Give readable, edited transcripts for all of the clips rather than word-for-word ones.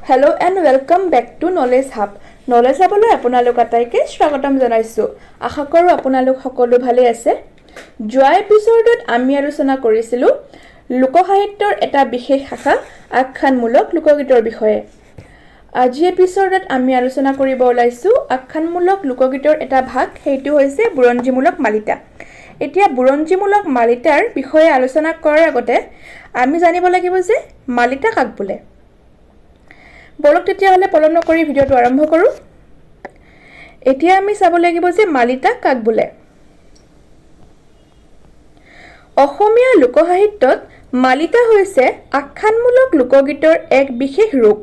Hello and welcome back to Knowledge Hub. Knowledge Hub লৈ আপোনালোক আটাইকে স্বাগতম জনাইছো। আশা কৰো আপোনালোক সকলো ভালে আছে। যোৱা এপিসোডত আমি আলোচনা কৰিছিলো লোকসাহিত্যৰ এটা বিশেষ শাখা আখ্যানমূলক লোকগীতৰ বিষয়ে। আজি এপিসোডত আমি আলোচনা কৰিব ওলাইছো আখ্যানমূলক লোকগীতৰ এটা ভাগ, সেইটো হৈছে বুৰঞ্জীমূলক মালিতা। এতিয়া বুৰঞ্জীমূলক মালিতাৰ বিষয়ে আলোচনা কৰাৰ আগতে আমি জানিব লাগিব যে মালিতা কাক বোলে। বলক তেতিয়াহলে পলম নকৰি ভিডিওটো আৰম্ভ কৰো। এতিয়া আমি চাব লাগিব যে মালিতা কাক বোলে। অসমীয়া লোকসাহিত্যত মালিতা হৈছে আখ্যানমূলক লোকগীতৰ এক বিশেষ ৰূপ।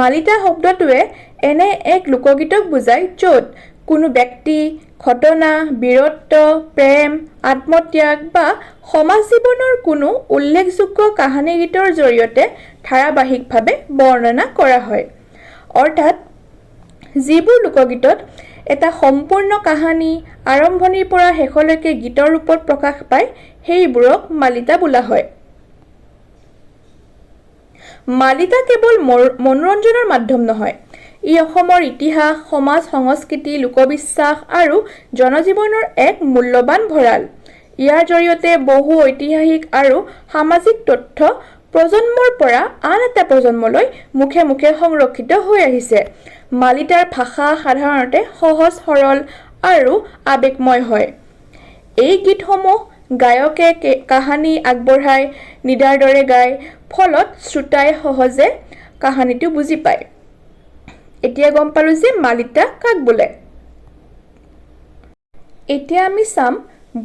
মালিতা শব্দটোৱে এনে এক লোকগীতক বুজায় য'ত কোনো ব্যক্তি, ঘটনা, বীৰত্ব, প্ৰেম, আত্মত্যাগ বা সমাজ জীৱনৰ কোনো উল্লেখযোগ্য কাহিনী গীতৰ জৰিয়তে ধাৰাবাহিকভাৱে বৰ্ণনা কৰা হয়। অৰ্থাৎ যিবোৰ লোকগীতত এটা সম্পূৰ্ণ কাহিনী আৰম্ভণিৰ পৰা শেষলৈকে গীতৰ ৰূপত প্ৰকাশ পায় সেইবোৰক মালিতা বোলা হয়। মালিতা কেৱল মনোৰঞ্জনৰ মাধ্যম নহয়, ই অসমৰ ইতিহাস, সমাজ সংস্কৃতি, লোকবিশ্বাস আৰু জনজীৱনৰ এক মূল্যৱান ভঁৰাল। ইয়াৰ জৰিয়তে বহু ঐতিহাসিক আৰু সামাজিক তথ্য প্ৰজন্মৰ পৰা আন এটা প্ৰজন্মলৈ মুখে মুখে সংৰক্ষিত হৈ আহিছে। মালিতাৰ ভাষা সাধাৰণতে সহজ সৰল আৰু আৱেগময় হয়। এই গীতসমূহ গায়কে কাহিনী আগবঢ়াই নিদাৰ দৰে গায়, ফলত শ্ৰোতাই সহজে কাহিনীটো বুজি পায়। এতিয়া গম পালো যে মালিতা কাক বোলে। এতিয়া আমি চাম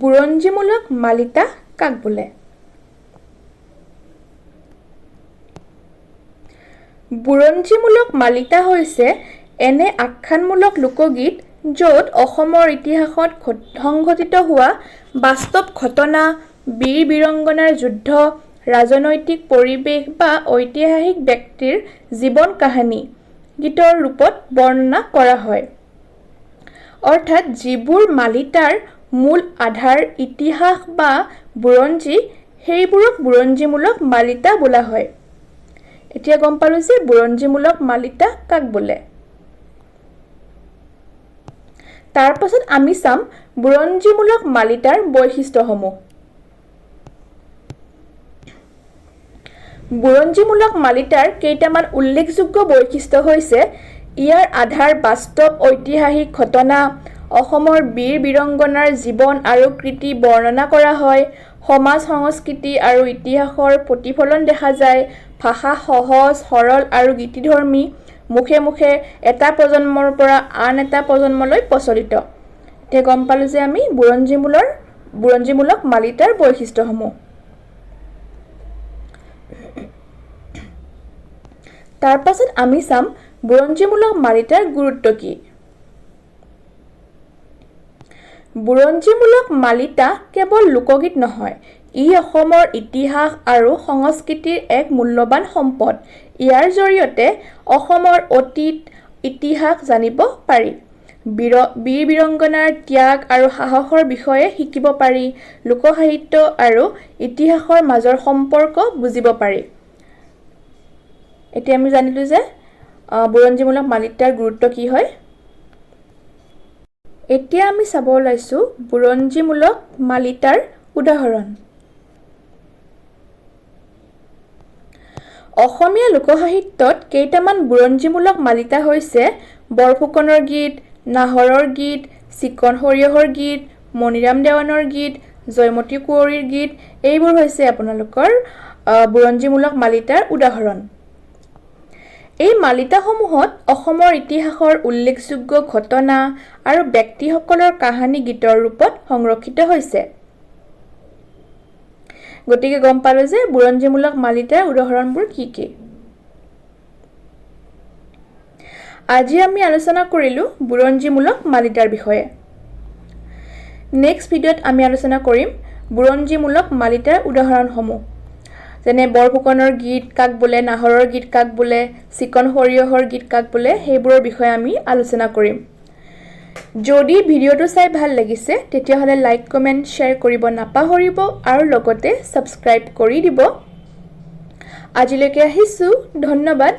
বুৰঞ্জীমূলক মালিতা কাক বোলে। বুৰঞ্জীমূলক মালিতা হৈছে এনে আখ্যানমূলক লোকগীত য'ত অসমৰ ইতিহাসত সংঘটিত হোৱা বাস্তৱ ঘটনা, বীৰ বীৰংগনাৰ যুদ্ধ, ৰাজনৈতিক পৰিৱেশ বা ঐতিহাসিক ব্যক্তিৰ জীৱন কাহিনী গীতৰ ৰূপত বৰ্ণনা কৰা হয়। অৰ্থাৎ যিবোৰ মালিতাৰ মূল আধাৰ ইতিহাস বা বুৰঞ্জী, সেইবোৰক বুৰঞ্জীমূলক মালিতা বোলা হয়। এতিয়া গম পালো যে বুৰঞ্জীমূলক মালিতা কাক বোলে। তাৰ পাছত আমি চাম বুৰঞ্জীমূলক মালিতাৰ বৈশিষ্ট্যসমূহ। বুৰঞ্জীমূলক মালিতাৰ কেইটামান উল্লেখযোগ্য বৈশিষ্ট্য হৈছে ইয়াৰ আধাৰ বাস্তৱ ঐতিহাসিক ঘটনা, অসমৰ বীৰ বীৰংগনাৰ জীৱন আৰু কৃতি বৰ্ণনা কৰা হয়, সমাজ সংস্কৃতি আৰু ইতিহাসৰ প্ৰতিফলন দেখা যায়, ভাষা সহজ সৰল আৰু গীতিধৰ্মী, মুখে মুখে এটা প্ৰজন্মৰ পৰা আন এটা প্ৰজন্মলৈ প্ৰচলিত। এতিয়া গম পালো যে আমি বুৰঞ্জীমূলক মালিতাৰ বৈশিষ্ট্যসমূহ। তাৰ পাছত আমি চাম বুৰঞ্জীমূলক মালিতাৰ গুৰুত্ব কি। বুৰঞ্জীমূলক মালিতা কেৱল লোকগীত নহয়, ই অসমৰ ইতিহাস আৰু সংস্কৃতিৰ এক মূল্যৱান সম্পদ। ইয়াৰ জৰিয়তে অসমৰ অতীত ইতিহাস জানিব পাৰি, বীৰ বীৰংগনাৰ ত্যাগ আৰু সাহসৰ বিষয়ে শিকিব পাৰি, লোকসাহিত্য আৰু ইতিহাসৰ মাজৰ সম্পৰ্ক বুজিব পাৰি। এতিয়া আমি জানিলো যে বুৰঞ্জীমূলক মালিতাৰ গুৰুত্ব কি হয়। এতিয়া আমি চাব ওলাইছো বুৰঞ্জীমূলক মালিতাৰ উদাহৰণ। অসমীয়া লোকসাহিত্যত কেইটামান বুৰঞ্জীমূলক মালিতা হৈছে বৰফুকনৰ গীত, নাহৰৰ গীত, চিকন সৰিয়হৰ গীত, মণিৰাম দেৱানৰ গীত, জয়মতী কুঁৱৰীৰ গীত। এইবোৰ হৈছে আপোনালোকৰ বুৰঞ্জীমূলক মালিতাৰ উদাহৰণ। এই মালিতাসমূহত অসমৰ ইতিহাসৰ উল্লেখযোগ্য ঘটনা আৰু ব্যক্তিসকলৰ কাহিনী গীতৰ ৰূপত সংৰক্ষিত হৈছে। গতিকে গম পালো যে বুৰঞ্জীমূলক মালিতাৰ উদাহৰণবোৰ কি কি। আজি আমি আলোচনা কৰিলো বুৰঞ্জীমূলক মালিতাৰ বিষয়ে। নেক্সট ভিডিঅ'ত আমি আলোচনা কৰিম বুৰঞ্জীমূলক মালিতাৰ উদাহৰণসমূহ, যেনে বৰফুকনৰ গীত কাক বোলে, নাহৰৰ গীত কাক বোলে, চিকন সৰিয়হৰ গীত কাক বোলে, সেইবোৰৰ বিষয়ে আমি আলোচনা কৰিম। যদি ভিডিঅ'টো চাই ভাল লাগিছে তেতিয়াহ'লে লাইক, কমেণ্ট, শ্বেয়াৰ কৰিব নাপাহৰিব আৰু লগতে ছাবস্ক্ৰাইব কৰি দিব। আজিলৈকে আহিছোঁ, ধন্যবাদ।